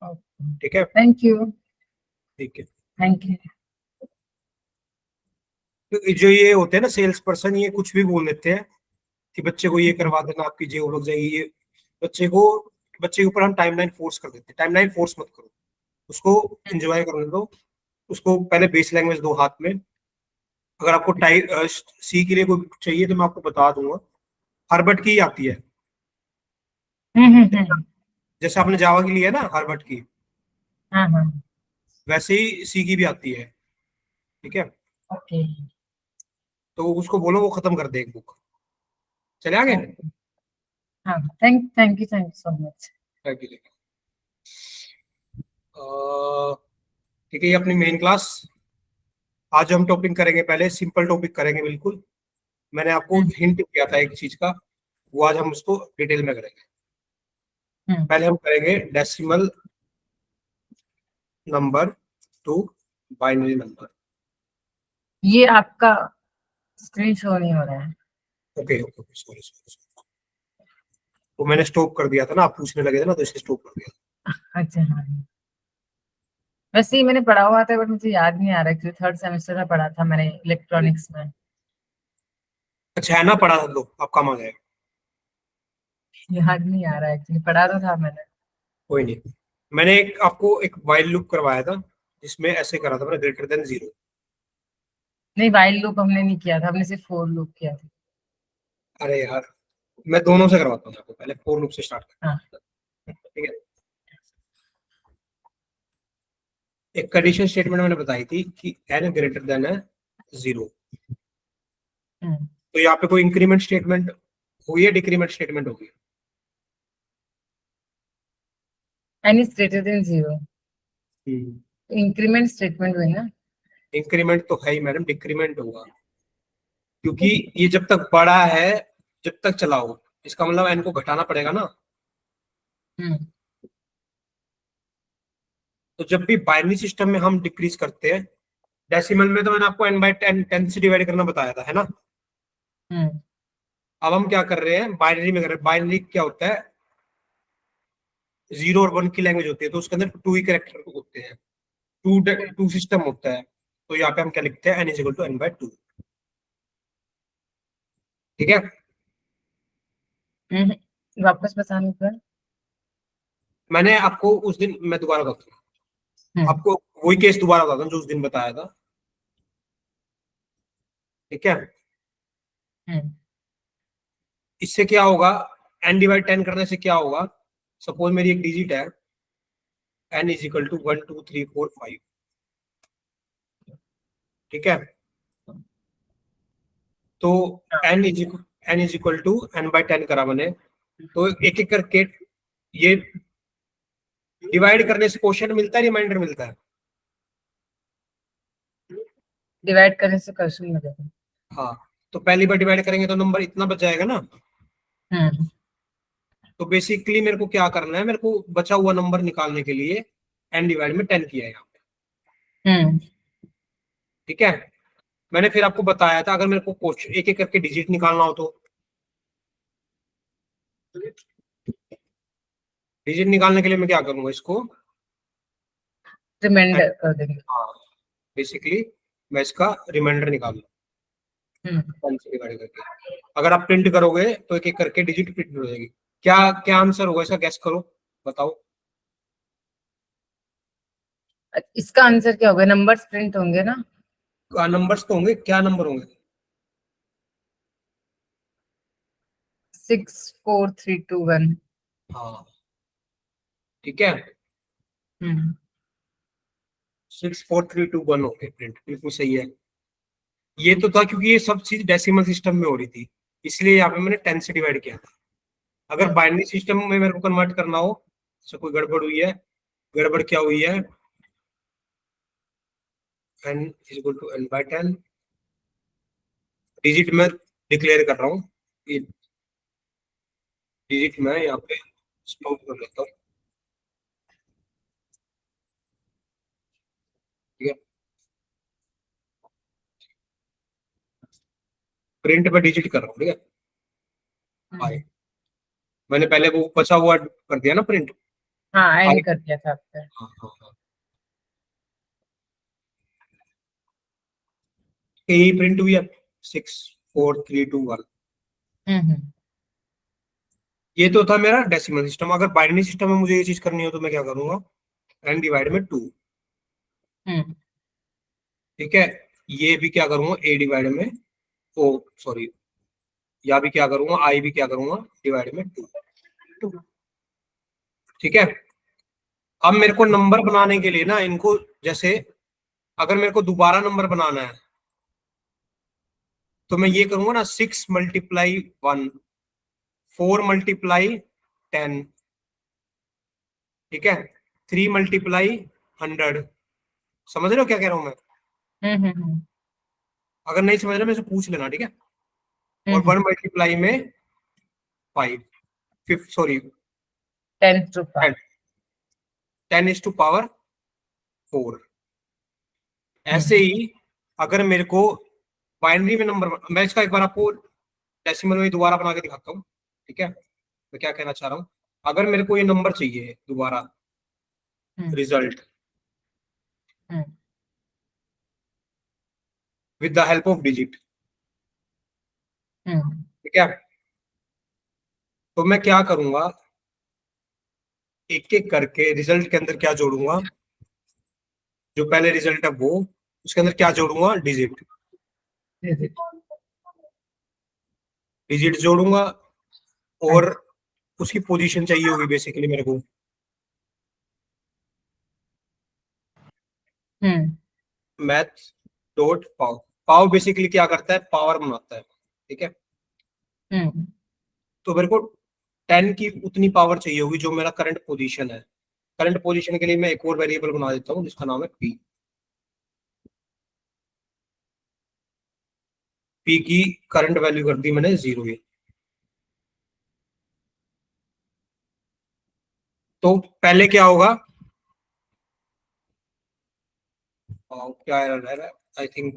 ठीक है, thank you. ठीक है। Thank you. तो जो ये होते हैं ना सेल्स पर्सन, ये कुछ भी बोल देते हैं कि बच्चे को ये करवा देना, आपकी जेब लग जाएगी ये। बच्चे को बच्चे के ऊपर हम टाइमलाइन फोर्स कर देते हैं। टाइमलाइन फोर्स मत करो, उसको एंजॉय करने दो। उसको पहले बेस लैंग्वेज दो हाथ में। अगर आपको टाइप सी के लिए कोई चाहिए तो मैं आपको बता दूंगा। हर्बर्ट की आती है, हम्म। जैसे आपने जावा की ली है ना हर्बर्ट की, हाँ हाँ। वैसे ही सी की भी आती है। ठीक है, ओके। तो उसको बोलो वो खत्म कर दे एक बुक। चले आगे। ओके। हाँ, थैंक यू सो मच। ठीक है, ये अपनी मेन क्लास। आज हम टॉपिक करेंगे, पहले सिंपल टॉपिक करेंगे बिल्कुल। मैंने आपको हम्म हिंट किया था एक चीज का, वो आज हम उसको डिटेल में करेंगे। हम्म। पहले हम करेंगे decimal number two binary number. ये आपका स्क्रीन शो नहीं हो रहा है। Okay okay, sorry sorry. वो मैंने स्टॉप कर दिया था ना, आप पूछने लगे थे ना, तो इसे स्टॉप कर दिया। अच्छा हाँ। वैसे ही मैंने पढ़ा हुआ था बट मुझे याद नहीं आ रहा, क्योंकि थर्ड सेमेस्टर में पढ़ा था मैंने इलेक्ट्रॉनिक्स में। अच्छा है ना, पढ़ा लो, आप काम आ जाएगा। याद नहीं आ रहा है, एक्चुअली पढ़ा तो था मैंने। कोई नहीं। मैंने आपको एक वाइल लूप करवाया था, जिसमें ऐसे करा था मैंने, ग्रेटर देन जीरो। नहीं, वाइल लूप हमने नहीं किया था, हमने सिर्फ फोर लूप किया था। अरे यार, मैं दोनों से करवाता हूँ आपको, पहले फोर लूप से स्टार्ट हाँ। करता हूँ। ठीक है, एक कंडीशन स्टेटमेंट मैंने बताई थी कि एन ग्रेटर देन है जीरो। हम्म। तो यहाँ पे कोई इंक्रीमेंट स्टेटमेंट हुई है, डिक्रीमेंट स्टेटमेंट होगी? N is greater than zero. Increment statement हुई ना। इंक्रीमेंट तो है ही मैडम, डिक्रीमेंट होगा, क्योंकि ये जब तक बड़ा है, जब तक चलाओ, इसका मतलब एन को घटाना पड़ेगा ना। हम्म तो जब भी बाइनरी सिस्टम में हम डिक्रीज करते हैं, डेसिमल में तो मैंने आपको एन बाई टेन, टेन से डिवाइड करना बताया था, है ना। हम्म। अब हम क्या कर रहे हैं, बाइनरी में कर रहे हैं। बाइनरी क्या होता है, जीरो और वन की लैंग्वेज होती है, तो उसके अंदर टू ही करेक्टर होते हैं, टू टू सिस्टम होता है। तो यहाँ पे हम क्या लिखते हैं, n is equal to n by two. ठीक है, वापस बताने पर। मैंने आपको उस दिन, मैं दोबारा बताता हूँ हम्म आपको, वही केस दोबारा बताता हूँ जो उस दिन बताया था। ठीक है, हम्म इससे क्या होगा, एन डिवाइड टेन करने से क्या होगा, सपोज मेरी एक डिजिट है, n is equal to one two three four five. ठीक है, तो n is equal to n by ten करा मैंने, तो एक एक करके ये डिवाइड करने से क्वेश्चन मिलता है, रिमाइंडर मिलता है। डिवाइड करने से क्वेश्चन मिलेगा। हाँ, तो पहली बार डिवाइड करेंगे तो नंबर इतना बच जाएगा ना। हम्म तो बेसिकली मेरे को क्या करना है, मेरे को बचा हुआ नंबर निकालने के लिए एन डिवाइड में टेन किया है यहाँ पे। हम्म। ठीक है, मैंने फिर आपको बताया था, अगर मेरे को क्वेश्चन एक एक करके डिजिट निकालना हो तो डिजिट निकालने के लिए मैं क्या करूंगा, इसको रिमाइंडर कर देंगे। हाँ, बेसिकली मैं इसका रिमाइंडर निकालूंगा हम्म। 1 से डिवाइड करके। अगर आप प्रिंट करोगे तो एक एक करके डिजिट प्रिंट हो जाएगी। क्या क्या आंसर होगा इसका, गैस करो, बताओ। इसका आंसर क्या होगा? नंबर्स प्रिंट होंगे ना। नंबर्स तो होंगे, क्या नंबर होंगे? 6 4 3 2 1। हाँ, ठीक है, हम्म 6 4 3 2 1 ओके, प्रिंट बिल्कुल सही है। ये तो था क्योंकि ये सब चीज डेसिमल सिस्टम में हो रही थी, इसलिए यहाँ पे मैंने 10 से डिवाइड किया था। अगर हम्म बाइनरी सिस्टम में मेरे को कन्वर्ट करना हो, तो कोई गड़बड़ हुई है, गड़बड़ क्या हुई है, n is equal to n by ten. Digit में डिक्लेयर कर रहा हूँ, ये डिजिट में यहाँ पे स्टॉप कर लेता हूँ। ठीक है, प्रिंट पे डिजिट कर रहा हूँ। ठीक है, हम्म बाय। मैंने पहले वो बचा हुआ कर दिया ना प्रिंट, हाँ एंड कर दिया था आपने। हाँ हाँ हाँ, ये प्रिंट हुई है 6 4 3 2 1। हम्म ये तो था मेरा डेसिमल सिस्टम। अगर बाइनरी सिस्टम में मुझे ये चीज करनी हो तो मैं क्या करूंगा, n डिवाइड में 2। हम्म ठीक है, ये भी क्या करूंगा a डिवाइड में, ओ सॉरी, या भी क्या करूंगा, i भी क्या करूंगा डिवाइड में 2। ठीक है, अब मेरे को नंबर बनाने के लिए ना इनको, जैसे अगर मेरे को दोबारा नंबर बनाना है तो मैं ये करूंगा ना, 6 × 1, 4 × 10, ठीक है, 3 × 100। समझ रहे हो क्या कह रहा हूं मैं? हम्म अगर नहीं समझ रहे मेरे से पूछ लेना, ठीक है। और हम्म 1 × 5, फिफ्थ सॉरी 10 to 5। 10 ⁻⁴। ऐसे हम्म ही अगर मेरे को बाइनरी में नंबर, मैं इसका एक बार आपको डेसिमल में दोबारा बना के दिखाता हूँ। ठीक है, मैं क्या कहना चाह रहा हूँ, अगर मेरे को ये नंबर चाहिए दोबारा, hmm result hmm with the help of digit, hmm ठीक है, तो मैं क्या करूंगा, एक एक करके रिजल्ट के अंदर क्या जोड़ूंगा, जो पहले रिजल्ट है वो, उसके अंदर क्या जोड़ूंगा, डिजिट। डिजिट जोड़ूंगा, और उसकी पोजीशन चाहिए होगी बेसिकली मेरे को। हम्म मैथ डॉट पाव, पाव बेसिकली क्या करता है, पावर बनाता है। ठीक है, हम्म तो मेरे को 10 की उतनी पावर चाहिए होगी जो मेरा करंट पोजीशन है। करंट पोजीशन के लिए मैं एक और वेरिएबल बना देता हूँ जिसका नाम है पी। पी की करंट वैल्यू कर दी मैंने 0 ही। तो पहले क्या होगा, क्या एरर है, आई थिंक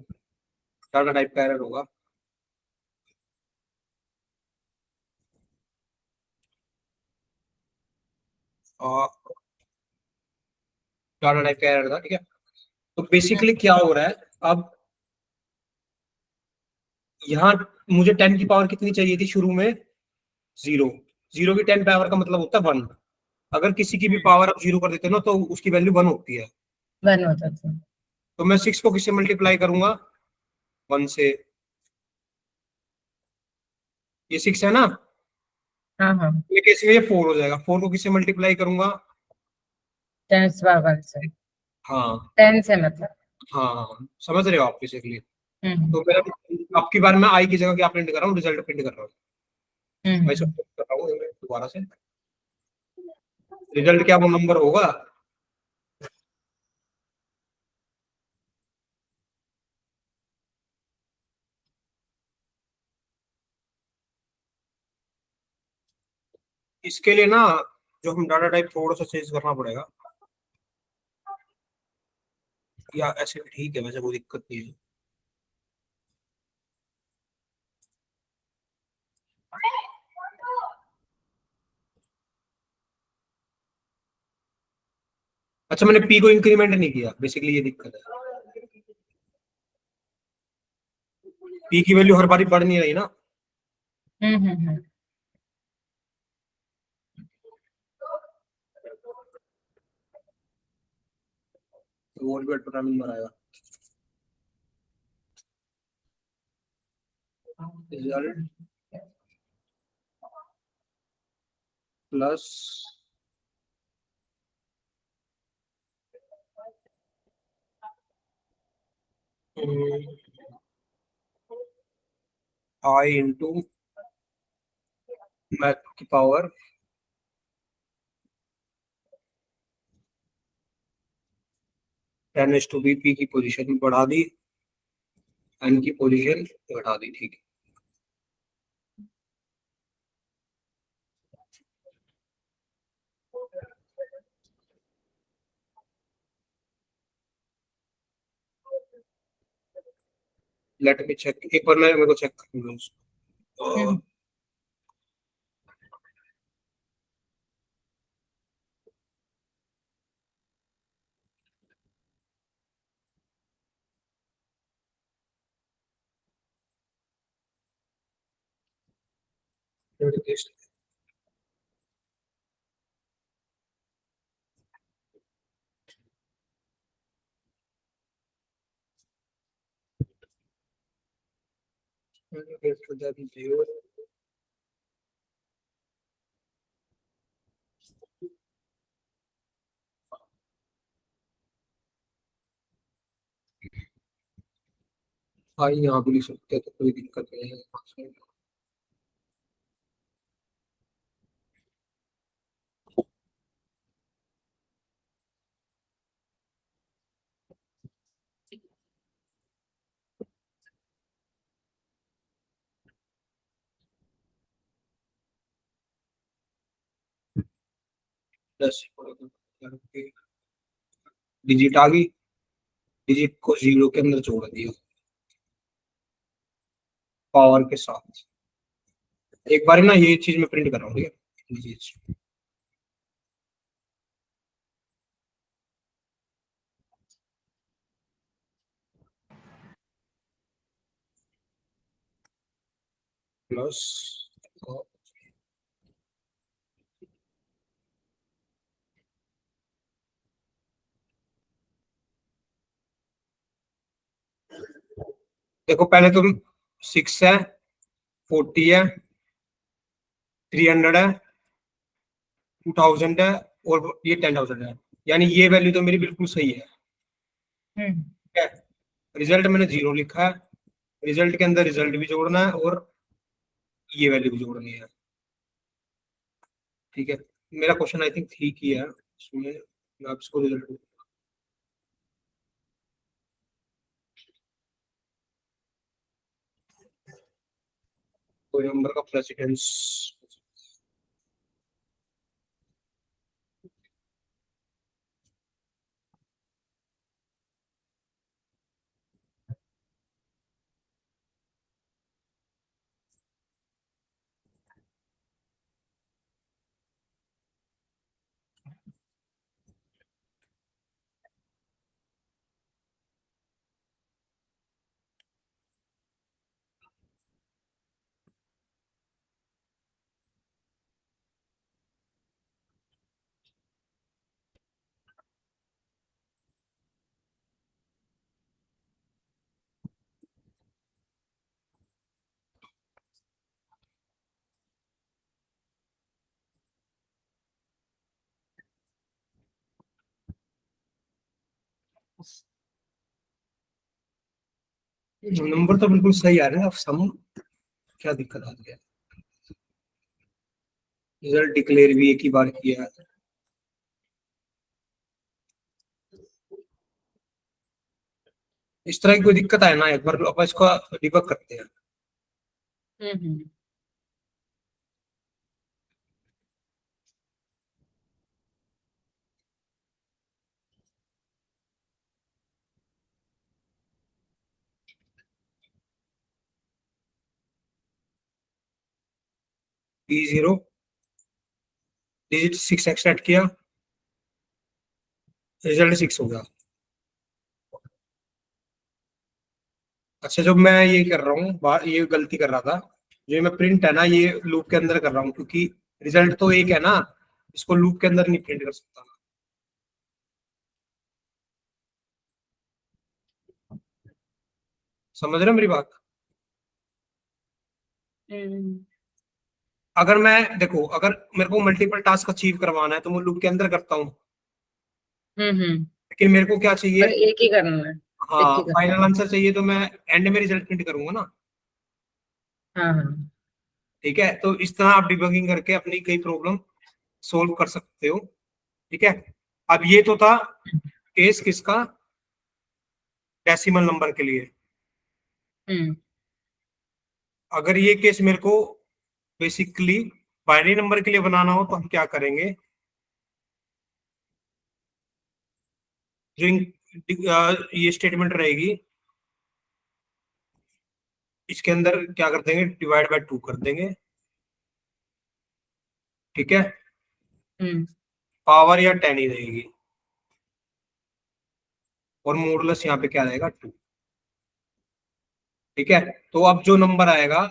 डाटा टाइप का एरर होगा। डाटा टाइप का एरर था, ठीक है। तो बेसिकली क्या हो रहा है, अब यहाँ मुझे 10 की पावर कितनी चाहिए थी शुरू में, 0। 0 की 10 पावर का मतलब होता है 1। अगर किसी की भी पावर आप 0 कर देते हो ना तो उसकी वैल्यू 1 होती है। वन होता था। तो मैं 6 को किससे मल्टीप्लाई करूंगा, 1 से। ये 6 है ना, हाँ हाँ ये केस में ये 4 हो जाएगा। 4 को किससे मल्टीप्लाई करूंगा, 10 / 1 से। हाँ 10 से मतलब। हाँ हाँ, समझ रहे हो आप बेसिकली। हम्म तो मेरा आपकी बार मैं आई की जगह क्या प्रिंट कर रहा हूँ, रिजल्ट प्रिंट कर रहा हूँ। मैं इसको हम्म print कर रहा हूँ दोबारा से। रिजल्ट क्या वो नंबर होगा, इसके लिए ना जो हम डाटा टाइप थोड़ा सा चेंज करना पड़ेगा, या ऐसे भी ठीक है, वैसे कोई दिक्कत नहीं है। अच्छा, मैंने पी को इंक्रीमेंट नहीं किया, बेसिकली ये दिक्कत है। पी की वैल्यू हर बारी बढ़ नहीं रही ना। हम्म तो वो भी बड़ा नंबर आएगा। रिजल्ट प्लस आई इंटू मैथ की पावर 10⁻²। पी की पोजीशन बढ़ा दी, एन की पोजीशन घटा दी, ठीक है। लेट मी चेक, एक बार मैं मेरे को चेक करूंगा उसको। हम्म हाँ यहाँ भी लिख सकते हैं, तो कोई दिक्कत नहीं है। प्लस डिजिट आ गई, डिजिट को जीरो के अंदर जोड़ दिया पावर के साथ। एक बार ना ये चीज मैं प्रिंट कर रहा हूँ, ठीक है, ये चीज। प्लस देखो पहले तुम 6 है, 40 है, 300 है, 2000 है, और ये 10,000 है। यानी ये वैल्यू तो मेरी बिल्कुल सही है। ठीक है, रिजल्ट मैंने जीरो लिखा है, रिजल्ट के अंदर रिजल्ट भी जोड़ना है और ये वैल्यू भी जोड़नी है। ठीक है, मेरा क्वेश्चन आई थिंक ठीक ही है इसमें। मैं आप इसको रिजल्ट, कोई नंबर का प्रेसिडेंस। नंबर तो बिल्कुल सही आ रहे हैं, अब सम क्या दिक्कत आ रही है। रिजल्ट डिक्लेयर भी एक ही बार किया है। इस तरह की कोई दिक्कत आए ना, एक बार अपन इसको डिबग करते हैं। P0 डिजिट 6 एक्सट्रैक्ट किया, रिजल्ट 6 हो गया। अच्छा, जब मैं ये कर रहा हूँ ये गलती कर रहा था, जो मैं प्रिंट है ना ये लूप के अंदर कर रहा हूँ, क्योंकि रिजल्ट तो एक है ना, इसको लूप के अंदर नहीं प्रिंट कर सकता। समझ रहे हो मेरी बात? अगर मैं देखो, अगर मेरे को मल्टीपल टास्क अचीव करवाना है तो मैं लूप के अंदर करता हूँ, लेकिन मेरे को क्या चाहिए? पर एक ही करना है, एक हाँ, ही करना फाइनल है। आंसर चाहिए, तो मैं एंड में रिजल्ट प्रिंट करूंगा ना। हाँ हाँ। ठीक है, तो इस तरह आप डिबगिंग करके अपनी कई प्रॉब्लम सोल्व कर सकते हो। ठीक है, अब ये तो था केस किसका, डेसिमल नंबर के लिए। हम्म अगर ये केस मेरे को बेसिकली बाइनरी नंबर के लिए बनाना हो तो हम क्या करेंगे? जो ये स्टेटमेंट रहेगी, इसके अंदर क्या कर देंगे, डिवाइड बाय 2 कर देंगे। ठीक है, हम्म पावर या 10 ही रहेगी, और मॉडुलस यहाँ पे क्या रहेगा, 2। ठीक है, तो अब जो नंबर आएगा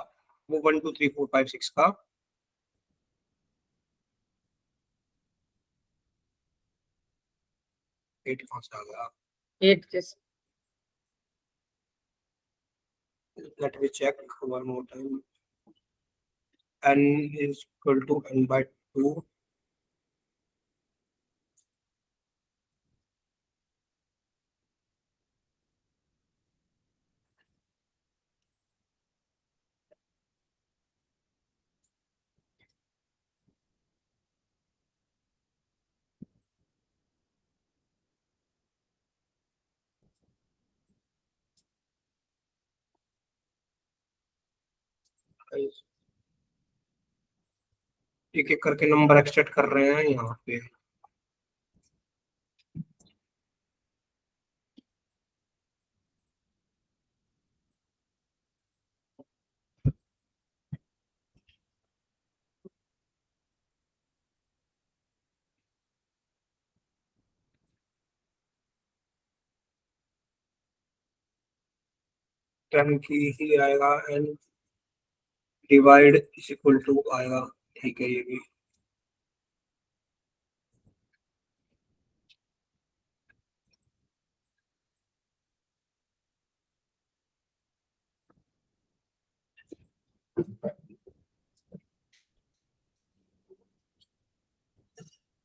वो 1 2 3 4 5 6 का 8 कहाँ से आ गया? 8 किस? Let me check one more time. n is equal to n by 2. एक एक करके नंबर एक्सट्रैक्ट कर रहे हैं यहाँ पे। n की ही आएगा, n divide is equal to आएगा। ठीक है, ये भी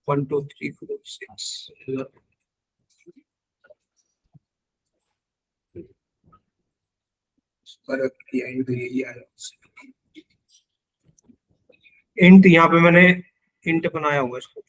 1 2 3 4 6 करेक्ट किया, तो यही आएगा। इंट यहाँ पे मैंने इंट बनाया हुआ है इसको।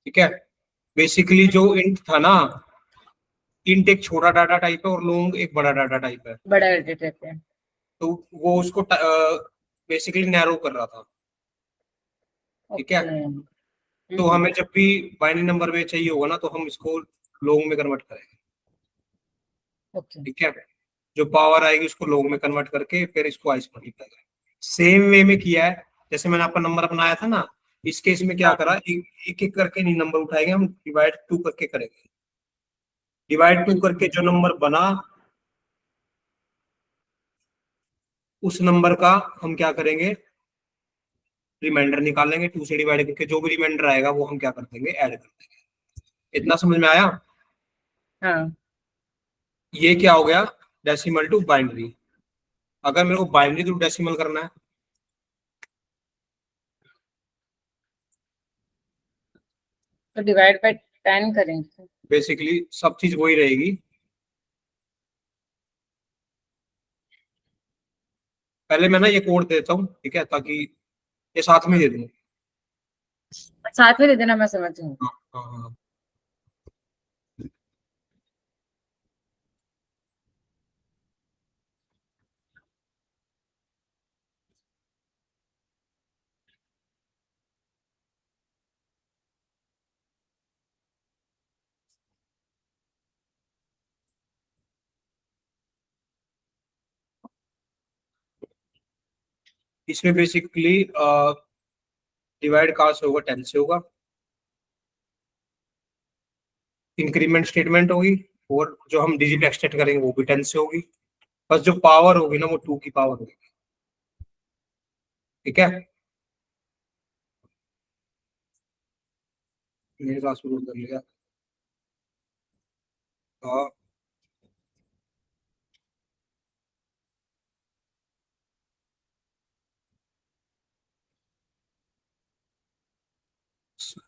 ठीक है, बेसिकली जो इंट था ना, इंट एक छोटा डाटा टाइप है और लॉन्ग एक बड़ा डाटा टाइप है। बड़ा एडिट रहते हैं। तो वो उसको बेसिकली नैरो कर रहा था। ठीक है, ओके। तो हमें जब भी बाइनरी नंबर में चाहिए होगा ना, तो हम इसको लॉन्ग में कन्वर्ट करेंगे। ओके। ठीक है, जो पावर आएगी उसको लॉन्ग में कन्वर्ट करके फिर इसको आइस मल्टीप्लाई करेंगे। सेम वे में किया है, जैसे मैंने आपका नंबर बनाया था ना, इस केस में क्या हाँ। करा, एक एक करके नहीं नंबर उठाएंगे हम, डिवाइड 2 करके करेंगे। डिवाइड 2 करके जो नंबर बना, उस नंबर का हम क्या करेंगे, रिमाइंडर निकालेंगे। 2 से डिवाइड करके जो भी रिमाइंडर आएगा वो हम क्या कर देंगे, ऐड कर देंगे। इतना समझ में आया? हाँ, ये क्या हो गया, डेसिमल टू बाइनरी। अगर मेरे को बाइनरी टू डेसिमल करना है, तो डिवाइड बाय 10 करेंगे। बेसिकली सब चीज वही रहेगी। पहले मैं ना ये कोड देता हूँ, ठीक है, ताकि ये साथ में दे दूँ। साथ में दे देना, मैं समझ हूँ। हाँ हाँ हाँ। इसमें बेसिकली डिवाइड कहाँ से होगा, 10 से होगा। इंक्रीमेंट स्टेटमेंट होगी, और जो हम डिजिट एक्सट्रैक्ट करेंगे वो भी 10 से होगी। बस जो पावर होगी ना, वो 2 की पावर होगी। ठीक है, मेरे पास शुरू कर लिया। हाँ,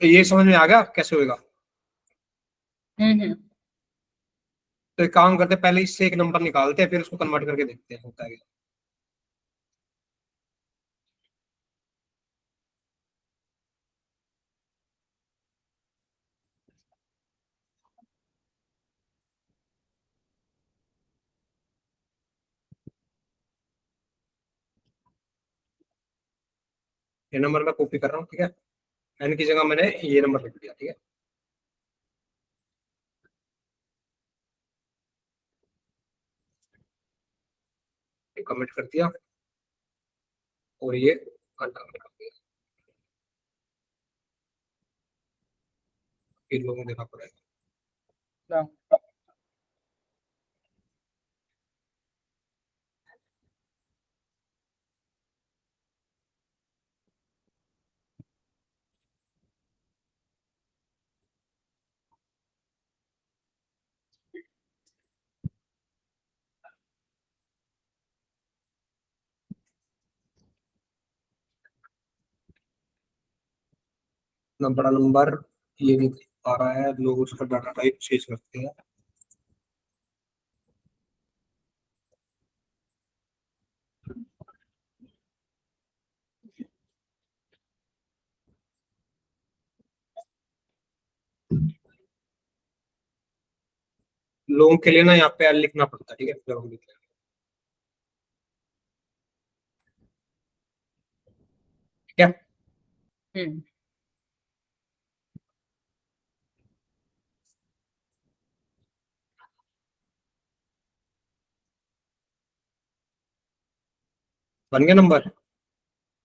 ये समझ में आ गया कैसे होगा? हम्म। तो एक काम करते हैं, पहले इससे एक नंबर निकालते हैं, फिर उसको कन्वर्ट करके देखते हैं होता है क्या। ये नंबर मैं कॉपी कर रहा हूँ, ठीक है। एन की जगह मैंने ये नंबर लिख दिया, ठीक है। कमेंट कर दिया और ये अनकमेंट कर दिया, इन लोगों को देना पड़ेगा। इतना बड़ा नंबर ये नहीं आ रहा है, लोग उसका डाटा टाइप चेंज करते हैं। लोगों के लिए ना यहाँ पे एल लिखना पड़ता है, ठीक है, फिर हम लिख लेंगे। ठीक है, बन गया नंबर।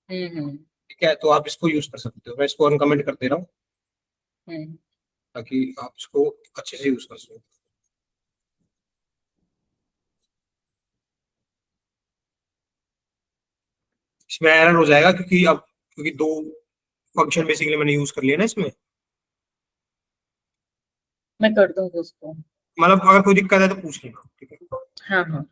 ठीक है, तो आप इसको यूज कर सकते हो, मैं इसको अनकमेंट कर दे रहा हूँ ताकि आप इसको अच्छे से यूज कर सको। इसमें एरर हो जाएगा क्योंकि अब क्योंकि दो फंक्शन बेसिकली मैंने यूज कर लिया ना इसमें। मैं कर दूंगी उसको। मतलब अगर कोई दिक्कत है तो पूछ लेना, ठीक है। हाँ हाँ।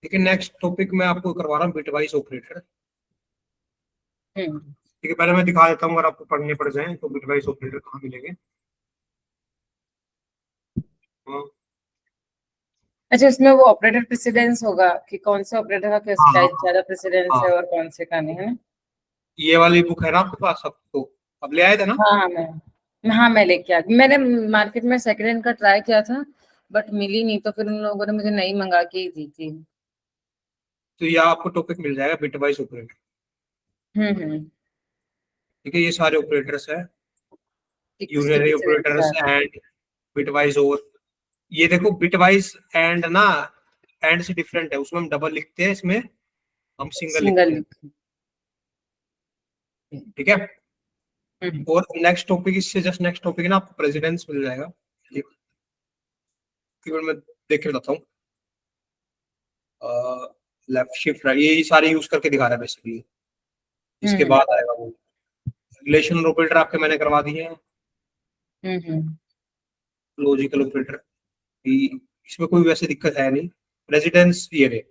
ठीक है, नेक्स्ट टॉपिक मैं आपको करवा रहा हूँ बिटवाइज ऑपरेटर। ठीक है, पहले मैं दिखा देता हूँ, अगर आपको पढ़ने पड़ जाए तो बिटवाइज ऑपरेटर कहाँ मिलेंगे। हाँ अच्छा, इसमें वो ऑपरेटर प्रेसिडेंस होगा कि कौन से ऑपरेटर का किस हाँ टाइप हाँ ज्यादा प्रेसिडेंस हाँ, है और कौन से का नहीं है। ये वाली बुक है ना आपके पास, आपको अब ले आए थे ना। हाँ मैं लेके आ गई। मैंने मार्केट में सेकंड हैंड का ट्राई किया था बट मिली नहीं, तो फिर उन लोगों ने मुझे नई मंगा के ही दी थी। तो ये आपको टॉपिक मिल जाएगा बिटवाइज ऑपरेटर। हम्म। ठीक है, ये सारे ऑपरेटर्स है, कि किसकी यूनियनरी प्रेसिडेंस ऑपरेटर्स है। And bitwise. और ये देखो बिटवाइज एंड ना, एंड से डिफरेंट है, उसमें हम डबल लिखते हैं, इसमें हम सिंगल लिखते सिंगल। हैं। ठीक है, हम्म और नेक्स्ट टॉपिक, इससे जस्ट नेक्स्ट टॉपिक ना आपको प्रेसिडेंस मिल जाएगा। एक कीवर्ड मैं देख के बताता हूँ, लेफ्ट शिफ्ट राइट, ये सारे यूज करके दिखा रहा है बेसिकली। इसके हम्म बाद आएगा वो रिलेशनल ऑपरेटर, आपके मैंने करवा दिए हैं। हम्म। लॉजिकल ऑपरेटर भी, इसमें कोई वैसे दिक्कत है नहीं। प्रेसिडेंस ये रे,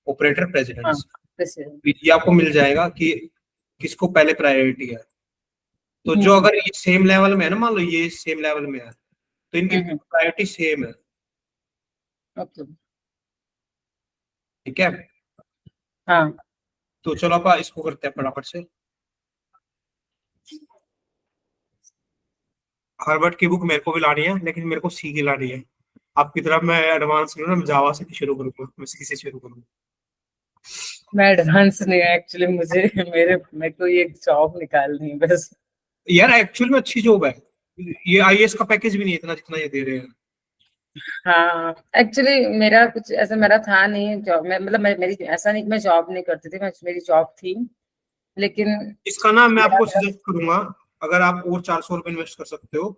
ऑपरेटर हाँ, प्रेसिडेंस, प्रेसिडेंट। ये आपको मिल जाएगा कि किसको पहले प्रायोरिटी है। तो जो हम्म अगर ये सेम लेवल में है ना, मान लो ये सेम लेवल में है तो इनकी हम्म। प्रायोरिटी सेम है। ओके। ठीक है, हाँ। तो चलो आप इसको करते हैं फटाफट से। हार्वर्ड की बुक मेरे को भी लानी है, लेकिन मेरे को सी की लानी है। आपकी तरफ मैं एडवांस लूँ ना, मैं जावा से शुरू करूंगा, मैं सी से शुरू करूंगा। मैं एडवांस नहीं है एक्चुअली, मुझे मेरे को ये जॉब निकालनी है बस। यार एक्चुअल में अच्छी जॉब है, ये आईएएस का पैकेज भी नहीं है इतना जितना ये दे रहे हैं। हाँ एक्चुअली मेरा कुछ ऐसा मेरा था नहीं जॉब में, मतलब मेरी ऐसा नहीं कि मैं जॉब नहीं करती थी, मेरी जॉब थी लेकिन इसका ना मैं मेरा आपको मेरा सजेस्ट करूंगा, अगर आप और 400 रुपये इन्वेस्ट कर सकते हो,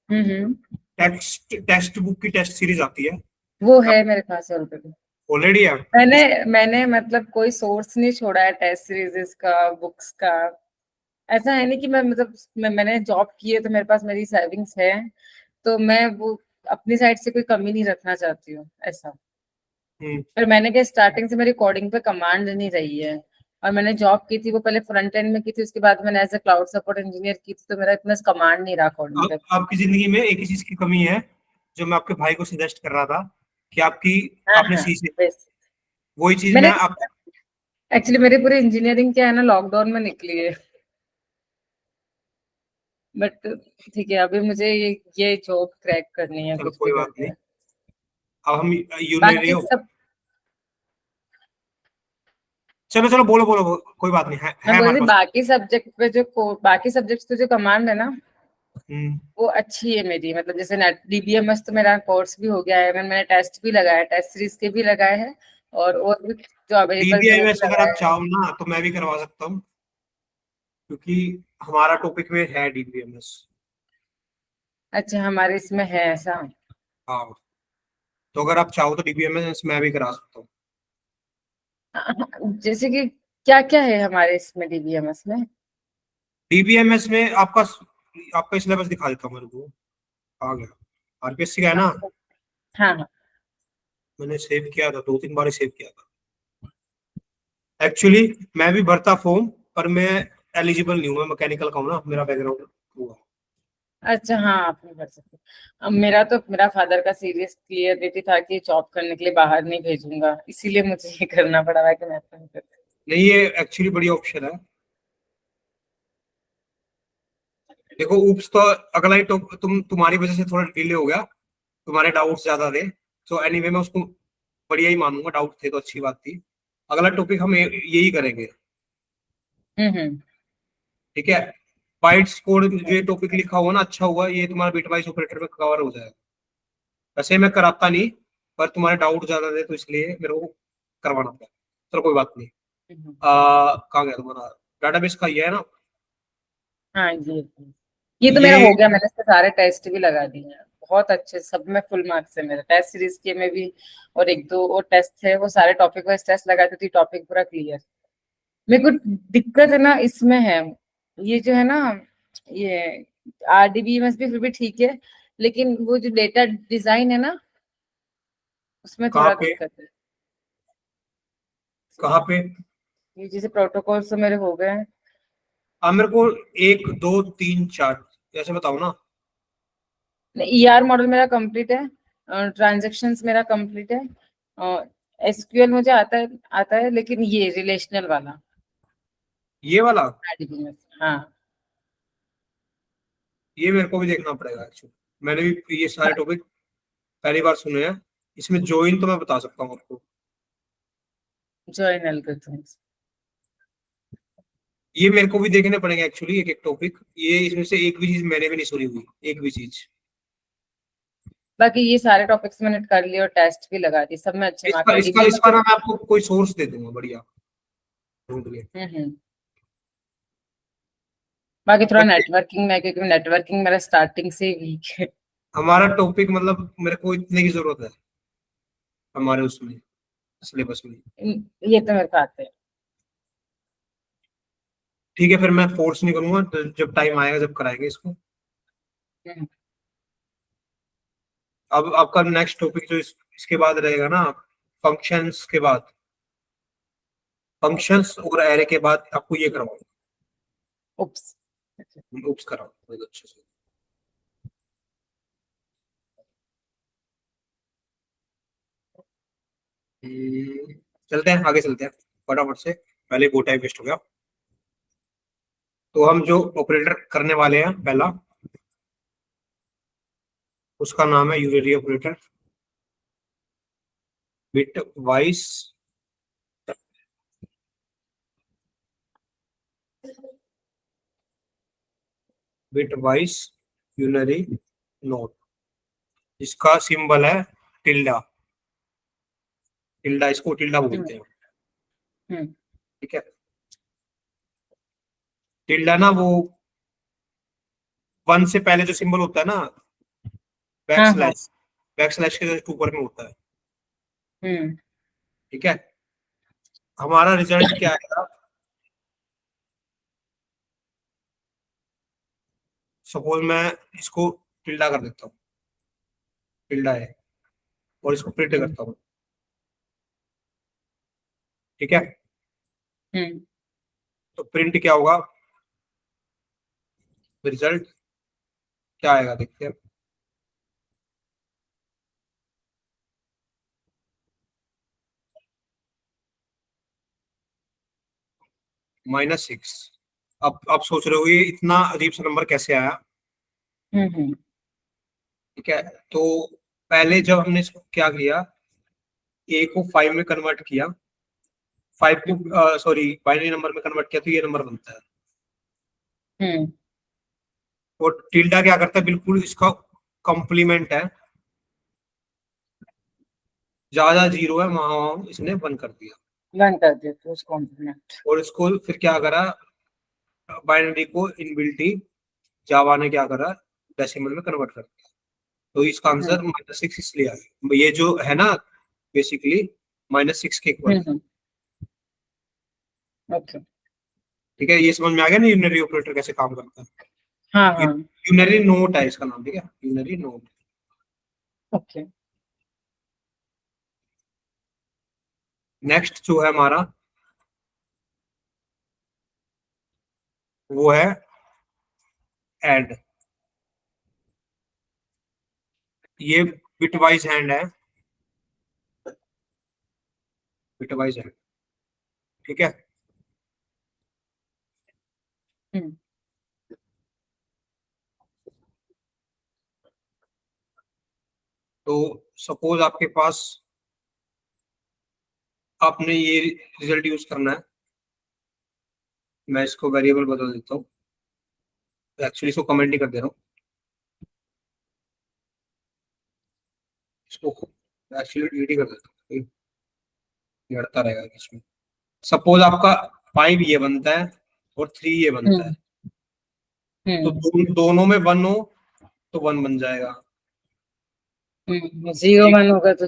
हम्म। टेक्स्ट टेक्स्ट बुक की टेस्ट सीरीज आती है। वो है मेरे पास 100 रुपए की। ऑलरेडी है। मैंने मतलब कोई सोर्स नहीं छोड़ा है टेस्ट सीरीज का, बुक्स का। ऐसा है नहीं कि मैं मतलब मैंने जॉब की है तो मेरे पास मेरी सेविंग्स है, तो मैं वो अपनी साइड से कोई कमी नहीं रखना चाहती हूँ ऐसा। हम्म। पर मैंने क्या, स्टार्टिंग से मेरी कोडिंग पे कमांड नहीं रही है। और मैंने जॉब की थी वो पहले फ्रंट एंड में की थी, उसके बाद मैंने as a cloud support engineer की थी, तो मेरा इतना कमांड नहीं रहा कोडिंग अब पे। आपकी जिंदगी में एक ही चीज की कमी है, जो मैं आपके भाई को सजेस्ट कर रहा था कि आपकी, हाँ आपने हाँ, सीखी, बस। वही चीज मैंने मैं आप। एक्चुअली मेरी पूरी इंजीनियरिंग क्या है ना, लॉकडाउन में निकली है। बट ठीक है, अभी मुझे ये जॉब क्रैक करनी है चलो कुछ भी कोई बात नहीं, करके। अब हम यूनियरी बाकी हो। सब, चलो चलो बोलो बोलो, कोई बात नहीं, मैं है बोल हमारे रही पास। बाकी सब्जेक्ट पे बाकी सब्जेक्ट पे जो कमांड है ना, हम्म। वो अच्छी है मेरी। मतलब जैसे नेट डीबीएमएस तो मेरा कोर्स भी हो गया है, मैंने टेस्ट भी लगाया, टेस्ट सीरीज के भी लगाए हैं, और भी जो अवेलेबल थे वो भी डीबीएमएस अगर आप लगाए हैं। चाहो ना तो मैं भी करवा सकता हूँ, क्योंकि हमारा टॉपिक में है डीबीएमएस। अच्छा, हमारे इसमें है ऐसा? हाँ, तो अगर आप चाहो तो डीबीएमएस मैं भी करा सकता हूँ। जैसे कि क्या क्या है हमारे इसमें डीबीएमएस में? डीबीएमएस में आपका, आपका सिलेबस दिखा देता हूँ मेरे को। आ गया, आरपीएससी का है ना। हाँ हाँ। मैंने सेव किया था, 2-3 बार सेव किया था। एक्चुअली मैं भी भरता फॉर्म, पर मैं एलिजिबल नहीं हूँ, मैं मैकेनिकल का हूँ ना, मेरा बैकग्राउंड हुआ। अच्छा हाँ, आप नहीं कर सकते। अब मेरा तो, मेरा फादर का सीरियस क्लियरिटी था कि जॉब करने के लिए बाहर नहीं भेजूंगा, इसीलिए मुझे ये करना पड़ा है कि मैं तो नहीं करती। नहीं, ये एक्चुअली बढ़िया ऑप्शन है। देखो ऊप्स तो अगला ही तो, तुम्हारी वजह से थोड़ा डिले हो गया, तुम्हारे डाउट्स ज्यादा थे, तो एनीवे मैं उसको बढ़िया ही मानूंगा, डाउट थे तो अच्छी बात थी। अगला टॉपिक हम यही करेंगे। हम्म। ठीक है, बाइट्स कोड जो ये टॉपिक लिखा हुआ ना, अच्छा हुआ, ये तुम्हारा बिटवाइज ऑपरेटर में कवर हो जाएगा। वैसे मैं कराता नहीं, पर तुम्हारे डाउट ज्यादा थे तो इसलिए मेरे को करवाना पड़ा। चलो कोई बात नहीं। हम्म। कहाँ गया तुम्हारा डाटाबेस का, ये है ना। हाँ, ये तो मेरा ये हो गया, मैंने इसके सारे टेस्ट भी लगा दिए हैं, बहुत अच्छे, सब में फुल मार्क्स है मेरे टेस्ट सीरीज के में भी। और एक दो और टेस्ट थे, वो सारे टॉपिक वाइज टेस्ट लगाते थे, टॉपिक पूरा क्लियर। मेरे को दिक्कत है ना इसमें है, ये जो है ना, ये आरडीबीएमएस भी फिर भी ठीक है, लेकिन वो जो डेटा डिजाइन है ना, उसमें कहाँ थोड़ा पे, दिक्कत है। कहाँ पे। ये जैसे प्रोटोकॉल तो मेरे हो गए हैं। मेरे को 1 2 3 4 ऐसे बताओ ना। ईआर मॉडल मेरा कंप्लीट है, ट्रांजैक्शंस मेरा कंप्लीट है, एसक्यूएल मुझे आता है, लेकिन ये रिलेशनल वाला ये वाला, आरडीबीएमएस, हाँ। ये मेरे को भी देखना पड़ेगा एक्चुअली। मैंने भी ये सारे टॉपिक पहली बार सुने हैं। इसमें ज्वाइन तो मैं बता सकता हूँ आपको। Join algorithms. ये मेरे को भी देखने पड़ेंगे एक्चुअली, एक एक टॉपिक, ये इसमें से एक भी चीज मैंने भी नहीं सुनी हुई, एक भी चीज। बाकी ये सारे टॉपिक्स मैंने कर लिए और टेस्ट भी लगा दिए, सब में अच्छे मार्क्स इसका है इसका डीबीएमएस इसका तो। ना मैं आपको कोई सोर्स दे दूंगा बढ़िया, ढूंढ के। हम्म। बाकी थोड़ा बट नेटवर्किंग में, क्योंकि नेटवर्किंग मेरा स्टार्टिंग से ही वीक है। हमारा टॉपिक मतलब मेरे को इतने की जरूरत है हमारे उसमें, सिलेबस में। ये तो मेरे को आता है। ठीक है, फिर मैं फोर्स नहीं करूंगा, तो जब टाइम आएगा जब कराएंगे इसको। हम्म। अब आपका नेक्स्ट टॉपिक जो इसके बाद रहेगा ना, फंक्शंस के बाद, फंक्शंस और एरे के बाद आपको ये करवाऊंगा, उप्स। उप्स कराओ बहुत अच्छे से। चलते हैं आगे, चलते हैं फटाफट से, पहले वो टाइम वेस्ट हो गया। तो हम जो ऑपरेटर करने वाले हैं पहला, उसका नाम है unary operator, bitwise bitwise unary not, इसका सिंबल है टिल्डा। टिल्डा, इसको टिल्डा हम्म। बोलते हैं। हम्म। ठीक है, टिल्डा ना वो 1 से पहले जो सिंबल होता है ना, बैक हाँ हाँ। स्लैश, बैक स्लैश के जस्ट ऊपर में होता है। हम्म। ठीक है, हमारा रिजल्ट क्या आएगा? सपोज मैं इसको टिल्डा कर देता हूँ, टिल्डा है, और इसको प्रिंट हम्म करता हूँ। ठीक है, हम्म तो प्रिंट क्या होगा, रिजल्ट क्या आएगा देखते हैं। -6। अब आप सोच रहे हो ये इतना अजीब सा नंबर कैसे आया? हम्म ठीक है, तो पहले जब हमने इसको क्या किया, ए को 5 में कन्वर्ट किया, 5 को सॉरी बाइनरी नंबर में कन्वर्ट किया, तो ये नंबर बनता है। हम्म और टिल्डा क्या करता है, बिल्कुल इसका कॉम्प्लीमेंट है, ज्यादा जीरो है वहां इसने 1 कर दिया। वन कर देते उस कॉम्प्लीमेंट। और इसको फिर क्या करा, बाइनरी को इनबिल्टी जावा ने क्या करा, डेसिमल में कन्वर्ट कर दिया। तो इसका आंसर हम्म -6 इसलिए आ गया, ये जो है ना बेसिकली -6 के इक्वल है। हम्म ओके। ठीक है, ये समझ में आ गया ना यूनरी ऑपरेटर कैसे काम करता है? हाँ हाँ। यूनरी नोट है इसका नाम, ठीक है, यूनरी नोट। ओके। नेक्स्ट जो है हमारा वो है ऐड। ये बिटवाइज हैंड है, बिटवाइज हैंड। ठीक है, हम्म तो सपोज आपके पास, आपने ये रिजल्ट यूज करना है। मैं इसको वेरिएबल बदल देता हूँ, एक्चुअली इसको कमेंट ही कर दे रहा हूँ, इसको एक्चुअली डिलीट ही कर देता हूँ, ये लड़ता रहेगा इसमें। सपोज आपका 5 ये बनता है और 3 ये बनता है, हम्म तो हम्म दोनों में 1 हो तो 1 बन जाएगा। 0 एक, 1 होगा तो।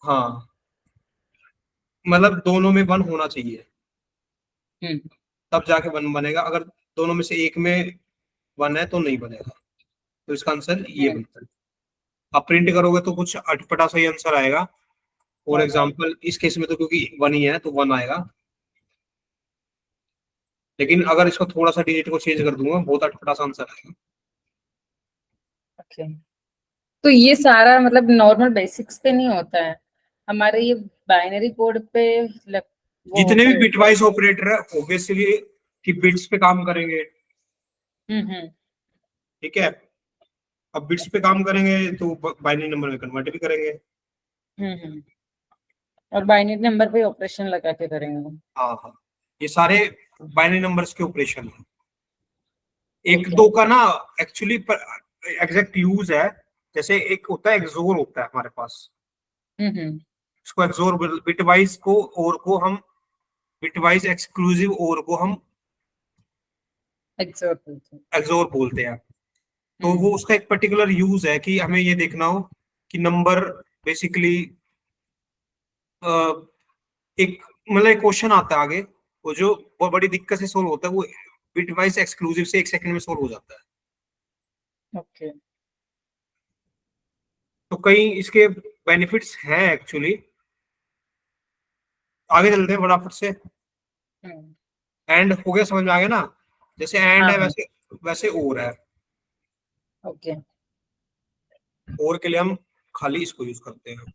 हाँ, मतलब दोनों में 1 होना चाहिए, हम्म तब जाके 1 बनेगा। अगर दोनों में से एक में 1 है तो नहीं बनेगा। तो इसका आंसर ये हम्म बनता है। आप प्रिंट करोगे तो कुछ अटपटा सा ही आंसर आएगा। फॉर हाँ एग्जाम्पल इस केस में तो क्योंकि 1 ही है तो 1 आएगा, लेकिन अगर इसको थोड़ा सा डिजिट को चेंज कर दूंगा बहुत अटपटा सा आंसर आएगा। ओके। तो ये सारा मतलब नॉर्मल बेसिक्स पे नहीं होता है, हमारे ये बाइनरी कोड पे वो जितने होता भी है। बिटवाइज ऑपरेटर है ऑब्वियसली कि बिट्स पे काम करेंगे। हम्म। ठीक है, अब बिट्स पे काम करेंगे तो बाइनरी नंबर में कन्वर्ट भी करेंगे। हम्म और बाइनरी नंबर पे ऑपरेशन लगा के करेंगे। हाँ हाँ, ये सारे बाइनरी नंबर्स के ऑपरेशन है। एक ओके। दो का ना एक्चुअली एग्जैक्ट यूज है, जैसे एक होता है एक्सोर होता है हमारे पास, हम्म इसको एक्सोर बिटवाइज को और को हम बिटवाइज एक्सक्लूसिव और को हम एग्जैक्टली। एक्सोर बोलते हैं। तो वो हम्म उसका एक पर्टिकुलर यूज है कि हमें ये देखना हो कि नंबर बेसिकली एक मतलब एक क्वेश्चन आता है आगे, वो जो बहुत बड़ी दिक्कत से सोल्व होता है वो बिटवाइज एक्सक्लूसिव से 1 सेकंड में सोल्व हो जाता है। ओके। तो कई इसके बेनिफिट्स हैं एक्चुअली। आगे चलते हैं फटाफट से। हम्म एंड हो गया, समझ में आ गया ना? जैसे एंड हाँ है हाँ। वैसे वैसे और है। ओके। और के लिए हम खाली इसको यूज करते हैं,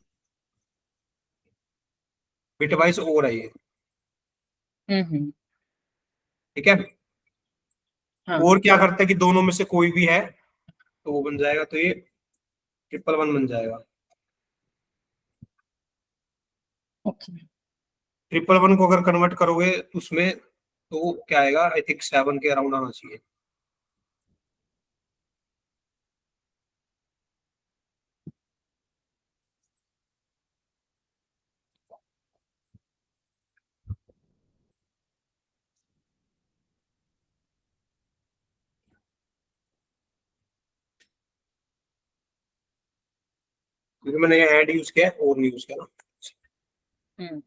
बिटवाइज और है ये। ठीक है, हाँ। और क्या करता है कि दोनों में से कोई भी है तो वो बन जाएगा, तो ये 111 बन जाएगा। ओके। 111 को अगर कन्वर्ट करोगे तो उसमें तो क्या आएगा, आई थिंक 7 के अराउंड आना चाहिए। क्योंकि मैंने ये एंड यूज किया है और नहीं यूज किया ना। हम्म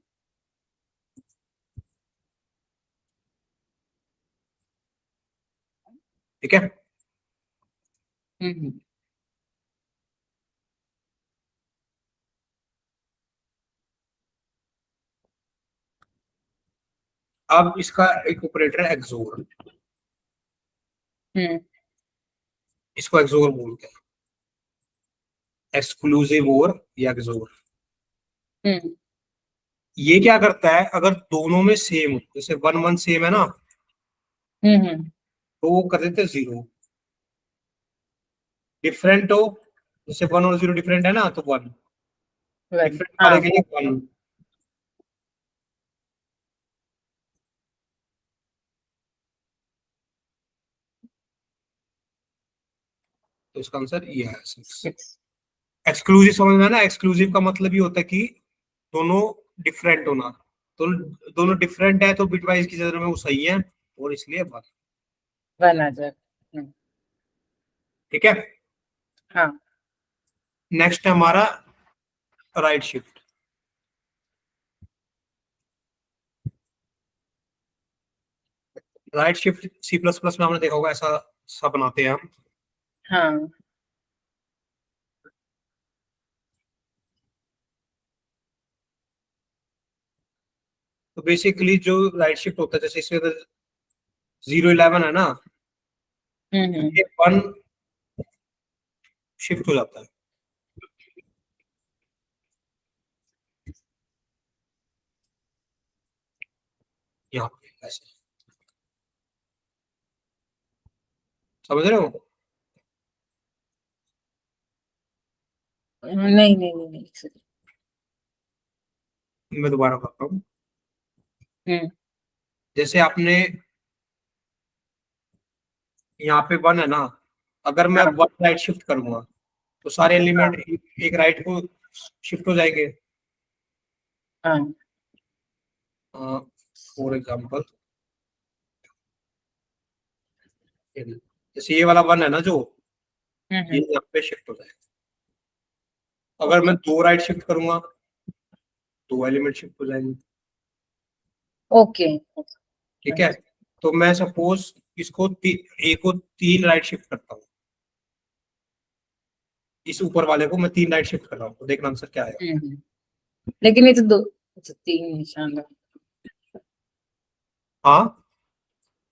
ठीक है। हम्म अब इसका एक ऑपरेटर है एक्सोर, हम्म इसको एक्सोर बोलते हैं, एक्सक्लूसिव और या एक्सोर। हम्म ये क्या करता है, अगर दोनों में सेम हो, जैसे 1 1 सेम है ना, हम्म। तो वो कर देते 0। डिफरेंट हो, जैसे 1 और 0 डिफरेंट है ना, तो 1। वन, डिफरेंट वाले हाँ। के लिए 1। तो इसका आंसर ये है। सिक्स। एक्सक्लूसिव समझ में है ना, एक्सक्लूसिव का मतलब ये होता है कि दोनों डिफरेंट होना। तो दोनों डिफरेंट है तो बिटवाइज की जगह में वो सही है, और इसलिए 1। वन आ जाए। ठीक है। हाँ नेक्स्ट है हमारा right shift. Right shift C plus plus में हमने देखा होगा, ऐसा सा बनाते हैं हम। हाँ। तो बेसिकली जो राइट शिफ्ट होता है, जैसे इसमें अगर 0 11 है ना, तो हम्म। ये 1 शिफ्ट हो जाता है यहाँ पे, ऐसे। समझ रहे हो? नहीं नहीं नहीं नहीं, एक सेकंड। मैं दोबारा करता हूँ। हम्म। जैसे आपने यहाँ पे 1 है ना, अगर मैं हाँ 1 राइट शिफ्ट करूंगा तो सारे एलिमेंट एक राइट को शिफ्ट हो जाएंगे। हाँ। फॉर एग्जाम्पल, जैसे ये वाला 1 है ना जो, ये हम्म। यहाँ पे शिफ्ट हो जाएगा। अगर मैं 2 राइट शिफ्ट करूंगा, 2 एलिमेंट शिफ्ट हो जाएंगे। ओके। ठीक है। तो मैं सपोज इसको ए को 3 राइट शिफ्ट करता हूँ, इस ऊपर वाले को मैं 3 राइट शिफ्ट कर रहा हूँ, तो देखना आंसर क्या आएगा। हम्म। लेकिन ये तो दो, अच्छा, तीन निशान लगा। हाँ,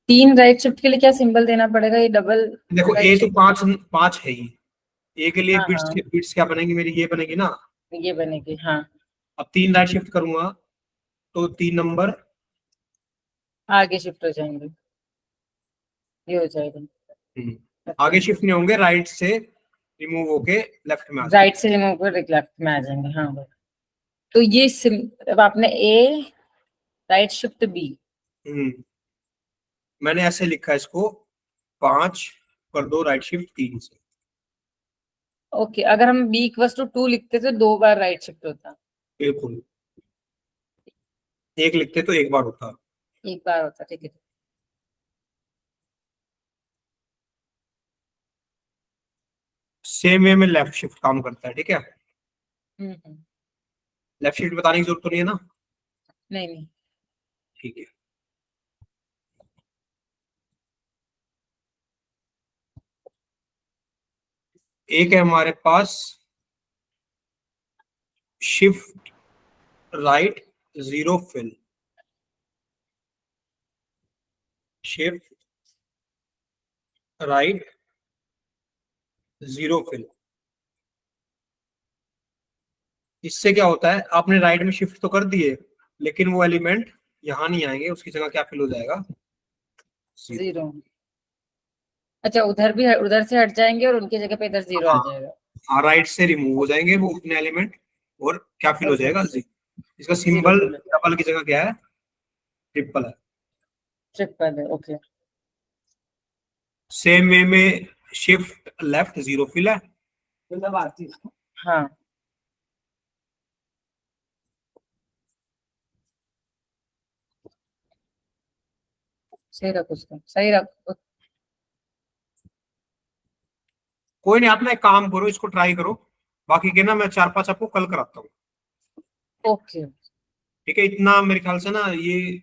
तीन राइट शिफ्ट के लिए क्या सिंबल देना पड़ेगा, ये डबल देखो राइट ए तो शिफ्ट? 5 है ही। ए के लिए हाँ बिट्स हाँ, बिट्स क्या बनेगी मेरी, ये बनेगी ना। ये बनेगी हाँ। अब 3 राइट शिफ्ट करूंगा तो 3 नंबर। आगे शिफ्ट हो जाएंगे, ये हो जाएगा। आगे अच्छा, शिफ्ट नहीं होंगे, राइट से रिमूव होके लेफ्ट में आ जाएंगे। राइट से रिमूव कर लेफ्ट में आ जाएंगे, हाँ भाई। तो ये अब आपने ए राइट शिफ्ट बी। हम्म, मैंने ऐसे लिखा है इसको, 5 कर दो राइट शिफ्ट 3 से। ओके, अगर हम बी इक्वल टू 2 लिखते तो 2 बार राइट शिफ्ट होता। बिल्कुल, एक लिखते तो एक बार होता। एक बार होता, ठीक है। सेम वे में लेफ्ट शिफ्ट काम करता है, ठीक है। हम्म। लेफ्ट शिफ्ट बताने की जरूरत तो नहीं है ना। नहीं नहीं। ठीक है। एक है हमारे पास shift right 0 fill. Shift right 0 fill. इससे क्या होता है, आपने राइट में शिफ्ट तो कर दिए, लेकिन वो एलिमेंट यहाँ नहीं आएंगे, उसकी जगह क्या फिल हो जाएगा, 0। जीरो। अच्छा, उधर भी उधर से हट जाएंगे और उनकी जगह पे इधर जीरो आ हाँ जाएगा। हाँ, राइट से रिमूव हो जाएंगे वो उतने एलिमेंट, और क्या फिल हो ओके, जाएगा, 0। इसका जीरो सिंबल फिल। डबल की जगह क्या है, ट्रिपल है। ट्रिपल है, ओके। सेम वे में शिफ्ट लेफ्ट 0 फिल है। हाँ, सही रख उसको, सही रख। कोई नहीं, आप ना एक काम करो, इसको ट्राई करो, बाकी के ना मैं 4 5 आपको कल कराता हूँ। ओके। ठीक है, इतना मेरे ख्याल से ना ये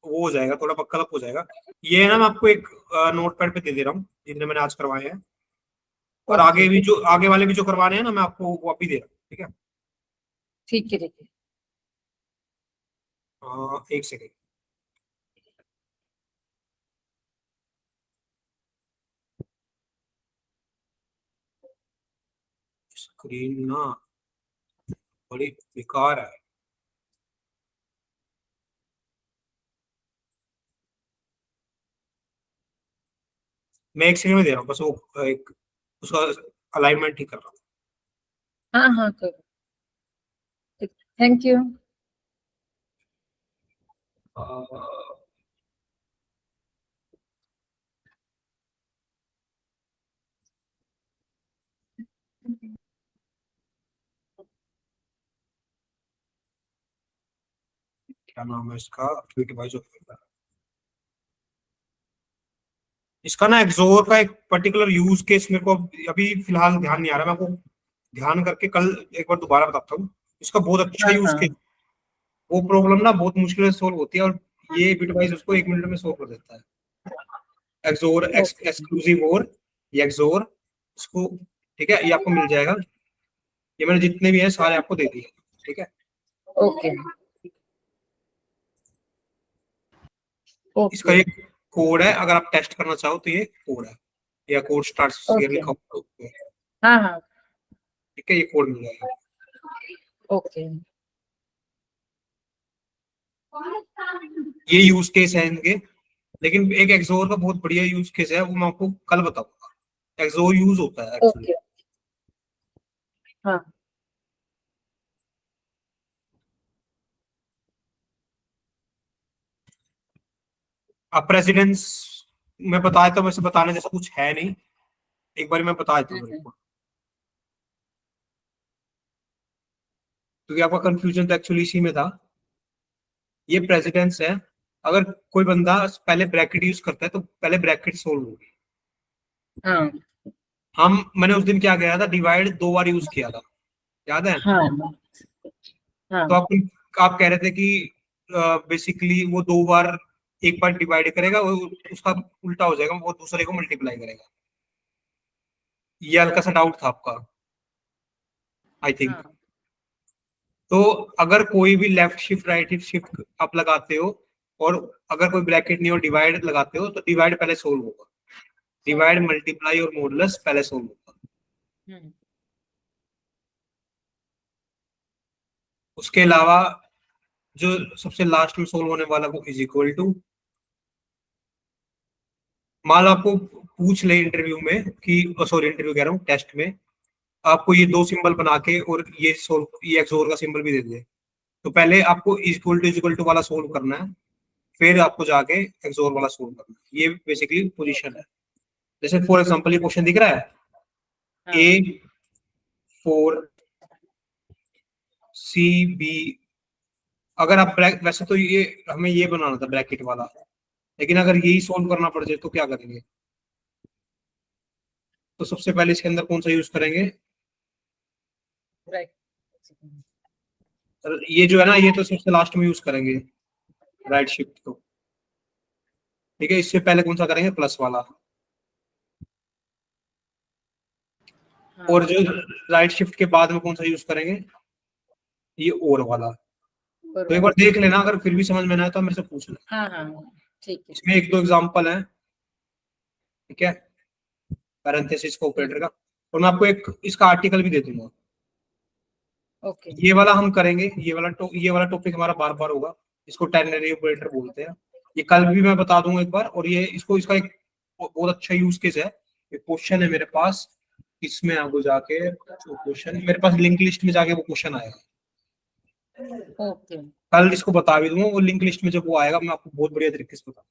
वो हो जाएगा, थोड़ा पक्का हो जाएगा। ये है ना, मैं आपको एक नोट पैड पे दे दे रहा हूँ जितने मैंने आज करवाए हैं, और ओके, आगे वाले भी जो करवाने हैं ना, मैं आपको वो अभी दे रहा हूँ, ठीक है। ठीक है, ठीक है। एक सेकेंड। स्क्रीन ना बड़ी बेकार है। मैं एक सेकंड में दे रहा हूँ, बस वो एक उसका अलाइनमेंट ही कर रहा हाँ हाँ, करो। Thank you. हूँ। क्या नाम है इसका, ट्वीट वाइज। इसका ना एक्सोर का एक पर्टिकुलर यूज केस मेरे को अभी फिलहाल ध्यान नहीं आ रहा, मैं आपको ध्यान करके कल एक बार दोबारा बताता हूँ। इसका बहुत अच्छा हाँ यूज हाँ। केस, वो प्रॉब्लम ना बहुत मुश्किल से सोल्व होती है, और ये बिटवाइज उसको 1 मिनट में सोल्व कर देता है। एक्सोर ओके एक्सक्लूसिव और ये एक्सोर, इसको, ठीक है, ये आपको मिल जाएगा। ये मैंने जितने भी हैं सारे आपको दे दिए, ठीक है। ओके इसका ओके ये कोड है, अगर आप टेस्ट करना चाहो तो ये कोड है, या कोड स्टार्ट्स हियर ओके। लिखा होगा उस पे, हाँ हाँ। ठीक है, ये कोड मिल जाएगा। ओके। ये यूज केस है इनके, लेकिन एक एक्सोर का बहुत बढ़िया यूज केस है, वो मैं आपको कल बताऊंगा। एक्सोर यूज होता है एक्चुअली। ओके। हाँ अब प्रेसिडेंस मैं बताया तो वैसे बताने जैसा कुछ है नहीं, एक बार मैं बता देता हूँ हम्म, मेरे को, क्योंकि आपका कंफ्यूजन तो एक्चुअली इसी में था। ये प्रेसिडेंस है, अगर कोई बंदा पहले ब्रैकेट यूज करता है तो पहले ब्रैकेट सोल्व होगी। हाँ मैंने उस दिन क्या किया था, डिवाइड 2 बार यूज किया था, याद है। हाँ तो हाँ। आप कह रहे थे कि बेसिकली वो 2 बार, एक बार डिवाइड करेगा वो उसका उल्टा हो जाएगा, वो दूसरे को मल्टीप्लाई करेगा। ये हल्का सा डाउट था आपका, आई थिंक। हाँ। तो अगर कोई भी लेफ्ट शिफ्ट राइट शिफ्ट आप लगाते हो, और अगर कोई ब्रैकेट नहीं हो, डिवाइड लगाते हो, तो डिवाइड पहले सोल्व होगा। डिवाइड मल्टीप्लाई और मॉडुलस पहले सोल्व होगा। हम्म, उसके अलावा जो सबसे लास्ट में सोल्व होने वाला वो इज इक्वल टू, मान लो आपको पूछ ले इंटरव्यू में कि, सॉरी इंटरव्यू कह रहा हूँ, टेस्ट में आपको ये 2 सिंबल बना के और ये एक्सोर का सिंबल भी दे दे, तो पहले आपको इक्वल टू वाला सोल्व करना है, फिर आपको जाके एक्सोर वाला सोल्व करना है। ये बेसिकली पोजीशन है। जैसे फॉर एग्जांपल ये क्वेश्चन दिख रहा है, हाँ A4 CB, अगर आप वैसे तो ये हमें ये बनाना था ब्रैकेट वाला, लेकिन अगर यही सोल्व करना पड़ जाए तो क्या करेंगे। तो सबसे पहले इसके अंदर कौन सा यूज करेंगे, राइट। ये जो है ना, ये तो सबसे लास्ट में यूज करेंगे, राइट शिफ्ट को, ठीक है। इससे पहले कौन सा करेंगे, प्लस वाला। हाँ और जो राइट शिफ्ट के बाद में कौन सा यूज करेंगे, ये और वाला। और तो एक बार देख लेना, अगर फिर भी समझ में ना आए तो मेरे से पूछ लेना। हाँ हाँ हाँ, ठीक है। इसमें 1-2 एग्जांपल है, ठीक है, पैरेंथेसिस का ठीक। ऑपरेटर का। और मैं आपको एक इसका आर्टिकल भी दे दूंगा। ओके। ये वाला हम करेंगे, ये वाला टॉपिक हमारा बार बार होगा। इसको टेर्नरी ऑपरेटर बोलते हैं। ये कल भी मैं बता दूंगा एक बार, और ये इसका एक बहुत अच्छा यूज केस है। एक क्वेश्चन है मेरे पास, इसमें आपको जाके क्वेश्चन मेरे पास लिंक लिस्ट में जाके वो क्वेश्चन आएगा। ओके कल इसको बता भी दूंगा, वो लिंक लिस्ट में जब वो आएगा मैं आपको बहुत बढ़िया तरीके से बता,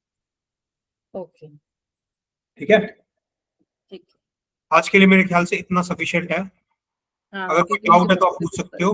ओके। ठीक है। ठीक। आज के लिए मेरे ख्याल से इतना सफिशिएंट है। हाँ, अगर कोई क्योंकि मुझे डाउट है तो बहुत आप पूछ कुछ सकते हो।